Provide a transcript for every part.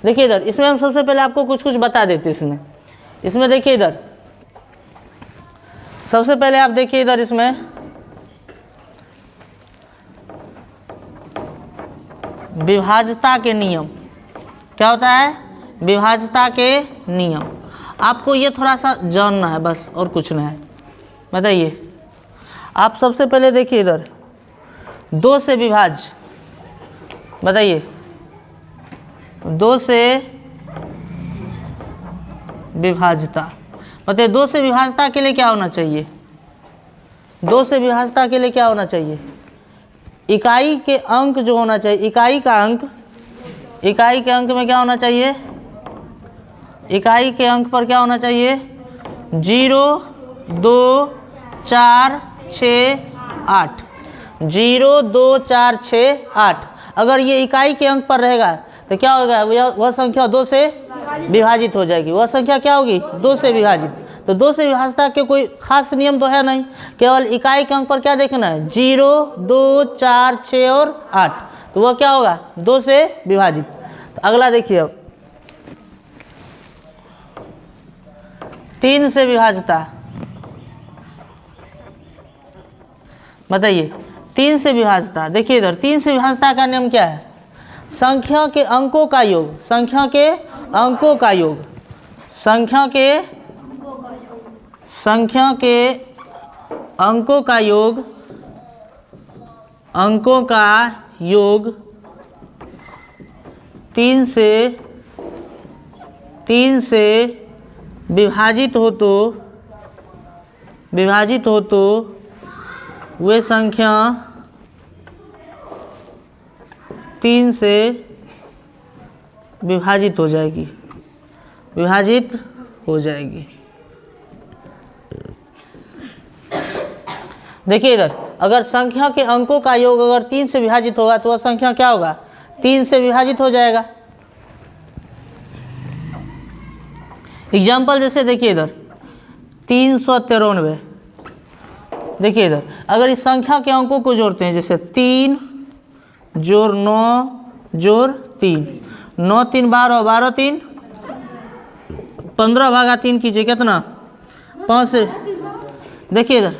देखिए इधर, इसमें हम सबसे पहले आपको कुछ कुछ बता देते इसमें देखिए इधर, सबसे पहले आप देखिए इधर, इसमें विभाज्यता के नियम क्या होता है, विभाज्यता के नियम। आपको ये थोड़ा सा जानना है बस, और कुछ नहीं है। बताइए, आप सबसे पहले देखिए इधर 2 से विभाज्य, बताइए 2 से विभाज्यता, बताइए 2 से विभाज्यता के लिए क्या होना चाहिए, 2 से विभाज्यता के लिए क्या होना चाहिए, इकाई के अंक जो होना चाहिए, इकाई के अंक में क्या होना चाहिए, इकाई के अंक पर क्या होना चाहिए, 0 2 4 6 8, 0 2 4 6 8। अगर ये इकाई के अंक पर रहेगा तो क्या होगा, वह संख्या 2 से विभाजित हो जाएगी। वह संख्या क्या होगी, 2 से विभाजित। तो 2 से विभाज्यता के कोई खास नियम तो है नहीं, केवल इकाई के अंक पर क्या देखना है, 0 2 4 6 और 8, तो वह क्या होगा, 2 से विभाजित। तो अगला देखिए अब 3 से विभाज्यता, बताइए 3 से विभाज्यता। देखिए इधर 3 से विभाज्यता का नियम क्या है, संख्या के अंकों का योग, संख्या के अंकों का योग, संख्या के अंकों का योग, अंकों का योग 3 से विभाजित हो तो वे संख्या 3 से विभाजित हो जाएगी, विभाजित हो जाएगी। देखिए इधर, अगर संख्या के अंकों का योग अगर 3 से विभाजित होगा तो वह संख्या क्या होगा, 3 से विभाजित हो जाएगा। एग्जाम्पल जैसे देखिए इधर 393, देखिए इधर अगर इस संख्या के अंकों को जोड़ते हैं, जैसे 3 जोड़ 9 जोड़ 3, 9 3 12, 12 3 15 भागा 3 कीजिए, कितना 5 से, देखिए इधर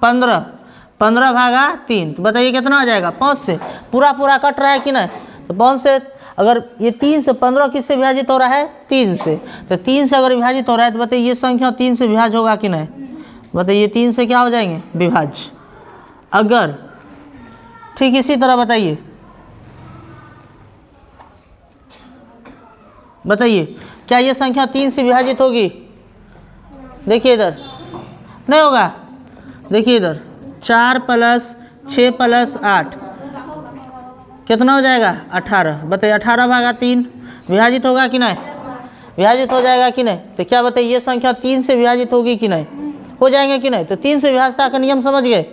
15 भागा 3, तो बताइए कितना आ जाएगा, 5 से। पूरा कट रहा है कि नहीं, तो 5 से, अगर ये 3 से 15 किससे विभाजित हो रहा है, 3 से, तो 3 से अगर विभाजित हो रहा है तो बताइए ये संख्या 3 से विभाज्य होगा कि नहीं, बताइए 3 से क्या हो जाएंगे, विभाज्य। अगर ठीक इसी तरह बताइए, क्या ये संख्या 3 से विभाजित होगी, देखिए इधर नहीं होगा। देखिए इधर 4 + 6 + 8 कितना हो जाएगा, 18, बताइए 18 भागा 3 विभाजित होगा कि नहीं, विभाजित हो जाएगा कि नहीं। तो क्या बताइए ये संख्या 3 से विभाजित होगी कि नहीं, हो जाएंगे कि नहीं। तो 3 से विभाज्यता का नियम समझ गए,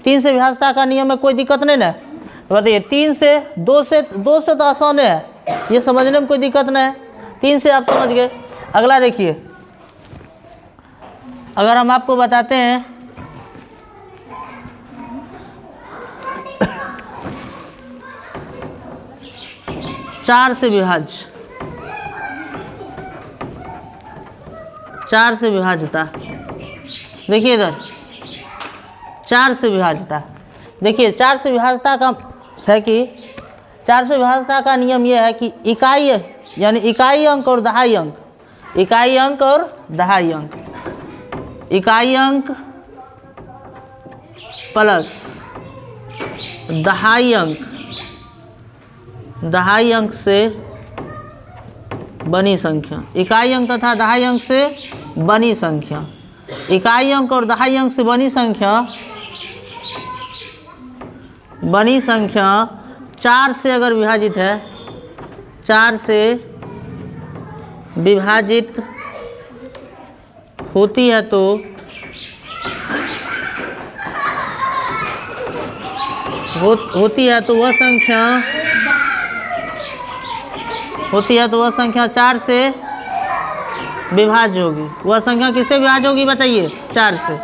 3 से विभाज्यता का नियम में कोई दिक्कत नहीं ना। तो बताइए 3 से 2 से तो आसान है, ये समझने में कोई दिक्कत नहीं है, 3 से आप समझ गए। अगला देखिए, अगर हम आपको बताते हैं 4 से विभाज्य, 4 से विभाज्यता, देखिए इधर 4 से विभाज्यता, देखिए 4 से विभाज्यता का है कि 4 से विभाज्यता का नियम यह है कि इकाई यानी इकाई अंक और दहाई अंक, इकाई अंक और दहाई अंक, इकाई अंक प्लस दहाई अंक से बनी संख्या, इकाई अंक तथा दहाई अंक से बनी संख्या, इकाई अंक और दहाई अंक से बनी संख्या 4 से अगर विभाजित है, 4 से विभाजित होती है तो वह संख्या 4 से विभाज्य होगी। वह संख्या किससे विभाज्य होगी बताइए, 4 से।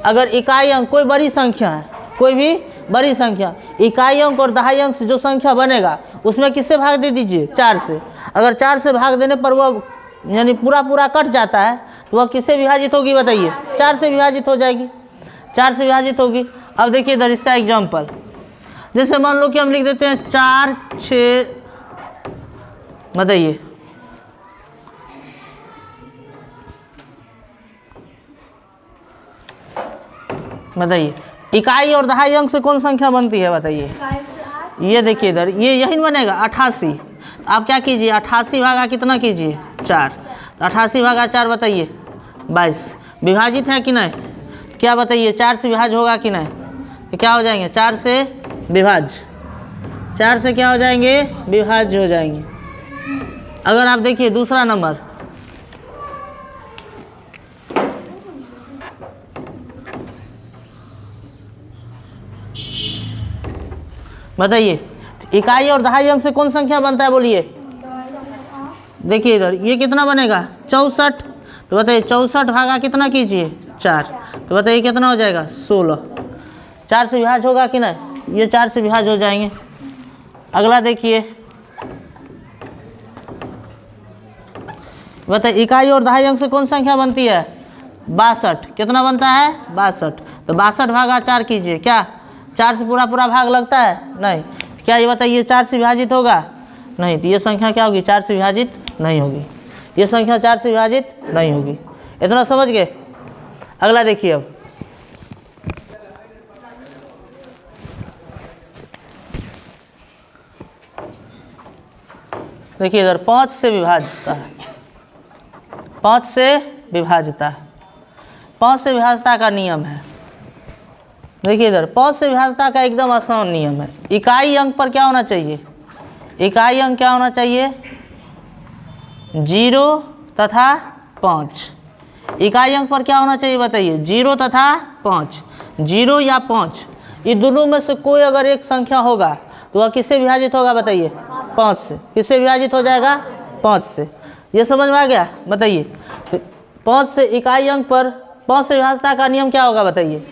अगर इकाई अंक कोई बड़ी संख्या है, कोई भी बड़ी संख्या, इकाई अंक और दहाई अंक से जो संख्या बनेगा उसमें किससे भाग दे दीजिए, 4 से। अगर 4 से भाग देने पर वह यानी पूरा पूरा कट जाता है तो वह किससे विभाजित होगी बताइए? 4 से विभाजित हो जाएगी, 4 से विभाजित होगी। अब देखिए इधर इसका एग्जाम्पल, जैसे मान लो कि हम लिख देते हैं 4 6, बताइए बताइए इकाई और दहाई अंक से कौन संख्या बनती है बताइए? ये देखिए इधर ये यही बनेगा 88। आप क्या कीजिए 88 भागा कितना कीजिए 4, तो 88 भागा 4 बताइए 22। विभाजित है कि नहीं? क्या बताइए 4 से विभाज्य होगा कि नहीं? तो क्या हो जाएंगे 4 से विभाज्य, 4 से क्या हो जाएंगे विभाज्य हो जाएंगे। अगर आप देखिए दूसरा नंबर, बताइए इकाई और दहाई अंक से कौन संख्या बनता है बोलिए? देखिए इधर ये कितना बनेगा 64, तो बताइए 64 भागा कितना कीजिए 4, तो बताइए कितना हो जाएगा 16। 4 से विभाज्य होगा कि नहीं? ये 4 से विभाज्य हो जाएंगे। अगला देखिए, बताइए इकाई और दहाई अंक से कौन संख्या बनती है? 62। कितना बनता है 62, तो 62 भागा 4 कीजिए, क्या 4 से पूरा पूरा भाग लगता है? नहीं। क्या ये बताइए 4 से विभाजित होगा? नहीं। तो ये संख्या क्या होगी 4 से विभाजित नहीं होगी, ये संख्या 4 से विभाजित नहीं होगी। इतना समझ गए? अगला देखिए, अब देखिए इधर 5 से विभाज्यता है, 5 से विभाज्यता, 5 से विभाज्यता का नियम है। देखिए इधर 5 से विभाज्यता का एकदम आसान नियम है। इकाई अंक पर क्या होना चाहिए? इकाई अंक क्या होना चाहिए? 0 तथा 5। इकाई अंक पर क्या होना चाहिए बताइए? 0 तथा 5। 0 या 5 ये दोनों में से कोई अगर एक संख्या होगा तो वह किससे विभाजित होगा बताइए? 5 से। किससे विभाजित हो जाएगा? 5 से। ये समझ में आ गया? बताइए तो 5 से इकाई अंक पर 5 से विभाज्यता का नियम क्या होगा बताइए?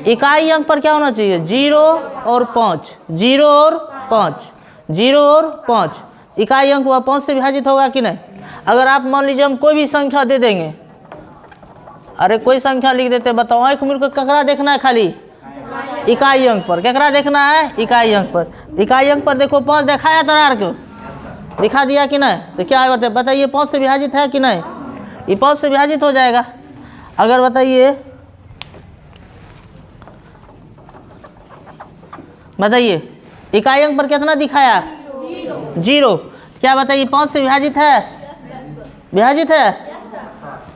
इकाई अंक पर क्या होना चाहिए? 0 और 5, 0 और 5, 0 और 5। इकाई अंक वह 5 से विभाजित होगा कि नहीं? अगर आप मान लीजिए हम कोई भी संख्या दे देंगे, अरे कोई संख्या लिख देते, बताओ आँख मिल को ककरा देखना है? खाली इकाई अंक पर। ककरा देखना है? इकाई अंक पर। इकाई अंक पर देखो 5 दिखाया दरार को, दिखा दिया कि नहीं? तो क्या है बताइए 5 से विभाजित है कि नहीं? ये 5 से विभाजित हो जाएगा। अगर बताइए इकाई अंक पर कितना दिखाया? 0। क्या बताइए 5 से विभाजित है? विभाजित है?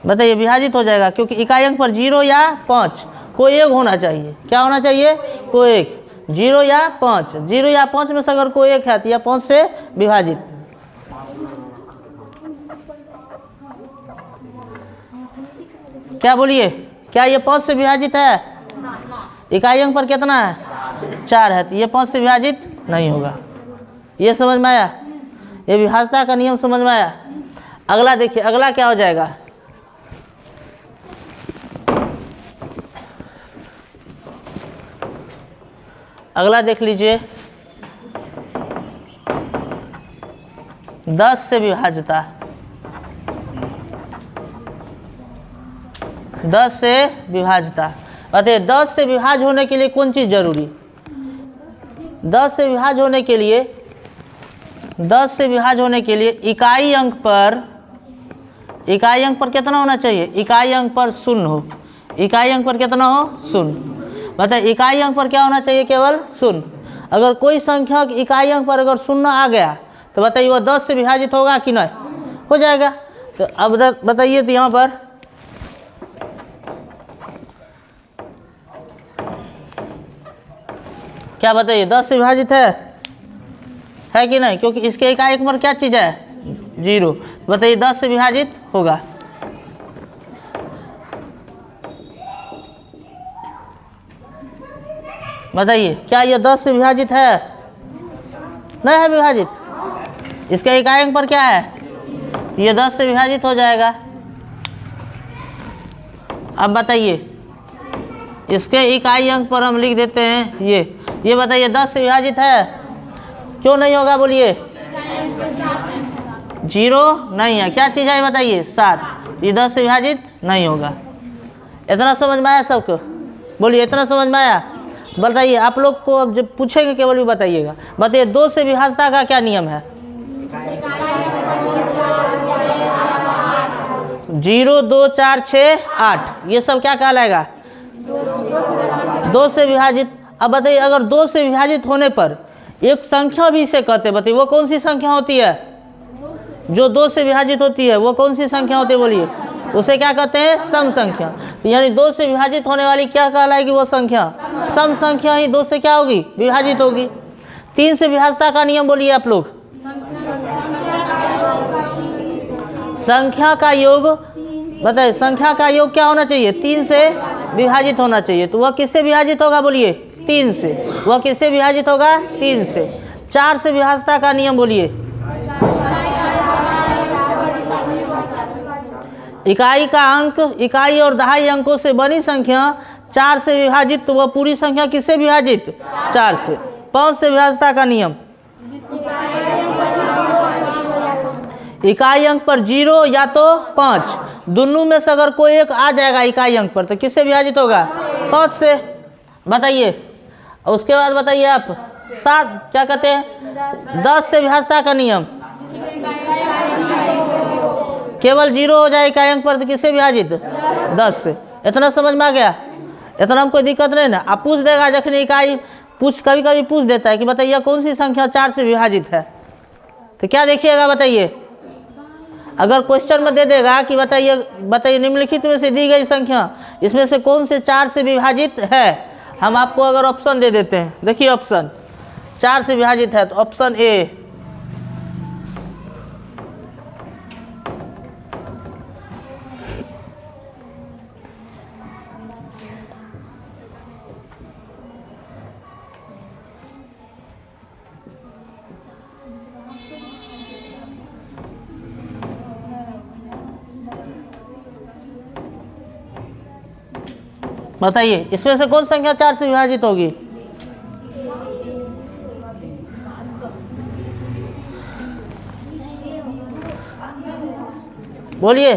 बताइए विभाजित हो जाएगा, क्योंकि इकाई अंक पर 0 या 5 कोई एक होना चाहिए। क्या होना चाहिए? कोई एक। 0 या 5, 0 या 5 में से अगर कोई एक है तो यह 5 से विभाजित। क्या बोलिए, क्या ये 5 से विभाजित है? इकाई अंक पर कितना है? 4 है, तो ये 5 से विभाजित नहीं होगा। ये समझ में आया? ये विभाज्यता का नियम समझ में आया? अगला देखिए, अगला क्या हो जाएगा? अगला देख लीजिए 10 से विभाज्यता। 10 से विभाज्यता बताइए 10 से विभाज्य होने के लिए कौन चीज़ जरूरी? 10 से विभाज्य होने के लिए, 10 से विभाज्य होने के लिए इकाई अंक पर कितना होना चाहिए? इकाई अंक पर 0 हो। इकाई अंक पर कितना हो? 0। बताइए इकाई अंक पर क्या होना चाहिए? केवल 0। अगर कोई संख्या इकाई अंक पर अगर 0 आ गया तो बताइए वह 10 से विभाजित होगा कि नहीं? हो जाएगा। तो अब बताइए तो यहाँ पर क्या बताइए 10 से विभाजित है कि नहीं? क्योंकि इसके इकाई अंक पर क्या चीज़ है? 0। बताइए 10 से विभाजित होगा। बताइए क्या ये 10 से विभाजित है? नहीं है विभाजित। इसके इकाई अंक पर क्या है? ये 10 से विभाजित हो जाएगा। अब बताइए इसके इकाई अंक पर हम लिख देते हैं ये बताइए 10 से विभाजित है? क्यों नहीं होगा बोलिए? जीरो नहीं है, क्या चीज़ है बताइए 7, ये 10 से विभाजित नहीं होगा। इतना समझ में आया सबको? बोलिए इतना समझ में आया? बताइए आप लोग को अब जब पूछेंगे केवल भी बताइएगा। बताइए 2 से विभाजता का क्या नियम है? 0 2 4 6 8, ये सब क्या कहलाएगा? 2 से विभाजित। अब बताइए अगर 2 से विभाजित होने पर एक संख्या भी इसे कहते हैं, बताइए वो कौन सी संख्या होती है? जो 2 से विभाजित होती है वो कौन सी संख्या होती है? बोलिए उसे क्या कहते हैं? सम संख्या। यानी 2 से विभाजित होने वाली क्या कहलाएगी? वो संख्या सम संख्या ही 2 से क्या होगी? विभाजित होगी। 3 से विभाजता का नियम बोलिए आप लोग। संख्या का योग, बताइए संख्या का योग क्या होना चाहिए? 3 से विभाजित होना चाहिए। तो वह किससे विभाजित होगा? बोलिए 3 से। वह किससे विभाजित होगा? 3 से। 4 से विभाजता का नियम बोलिए। इकाई का अंक, इकाई और दहाई अंकों से बनी संख्या 4 से विभाजित, तो वह पूरी संख्या किससे विभाजित? 4 से। 5 से विभाजता का नियम। इकाई अंक पर 0 या तो 5, दोनों में से अगर कोई एक आ जाएगा इकाई अंक पर तो किससे विभाजित होगा? 5 से। बताइए उसके बाद बताइए आप 7 क्या कहते हैं? 10 से विभाजता का नियम। केवल 0 हो जाए इकाई अंक पर तो किससे विभाजित? 10 से। इतना समझ में आ गया? इतना में कोई दिक्कत नहीं ना? आप पूछ देगा जखन इकाई कभी कभी पूछ देता है कि बताइए कौन सी संख्या 4 से विभाजित है, तो क्या देखिएगा? बताइए अगर क्वेश्चन में दे देगा कि बताइए निम्नलिखित में से दी गई संख्या इसमें से कौन से 4 से विभाजित है, हम आपको अगर ऑप्शन दे देते हैं, देखिए ऑप्शन 4 से विभाजित है तो ऑप्शन ए, बताइए इसमें से कौन संख्या 4 से विभाजित होगी? बोलिए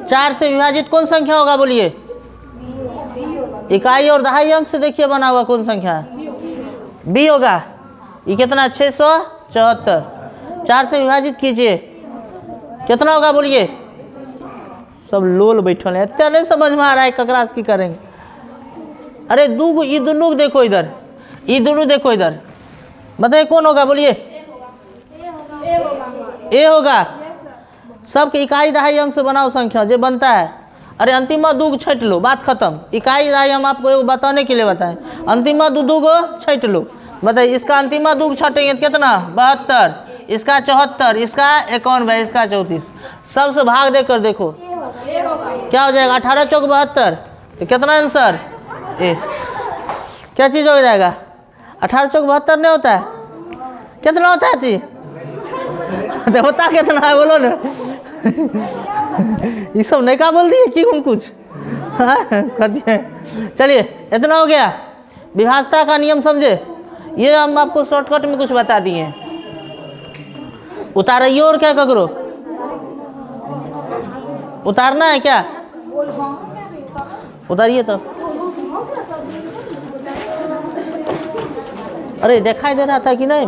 4 से विभाजित कौन संख्या होगा? बोलिए इकाई और दहाई अंक से देखिए बना हुआ कौन संख्या है? बी होगा। ये कितना? 674। 4 से विभाजित कीजिए कितना होगा? बोलिए सब लोल बैठल है, इतना नहीं समझ में आ रहा है ककरा की करेंगे। अरे ये दोनों देखो इधर, ये दोनों देखो इधर, बताइए कौन होगा? बोलिए ए होगा। सबके इकाई दहाई अंक से बनाओ संख्या जो बनता है। अरे अंतिमा दूग छट लो, बात खत्म। इकाई दहाई हम आपको एक बताने के लिए बताएं, अंतिमा दूगो छट लो। बताइए इसका अंतिमा दूग छटेंगे कितना? 72, इसका 74, इसका 51, इसका 34। सबसे भाग देकर देखो क्या हो जाएगा? 18 चौक 72, तो कितना आंसर? ए क्या चीज़ हो जाएगा? 18 चौक 72 नहीं होता है? कितना होता है थी? होता कितना है बोलो ना? ये सब नहीं का बोल दिए कि हम कुछ चलिए इतना हो गया। विभाजता का नियम समझे? ये हम आपको शॉर्टकट में कुछ बता दिए। उतारिए और क्या करो? उतारना है क्या? उतारिए तो। अरे दिखाई दे रहा था कि नहीं?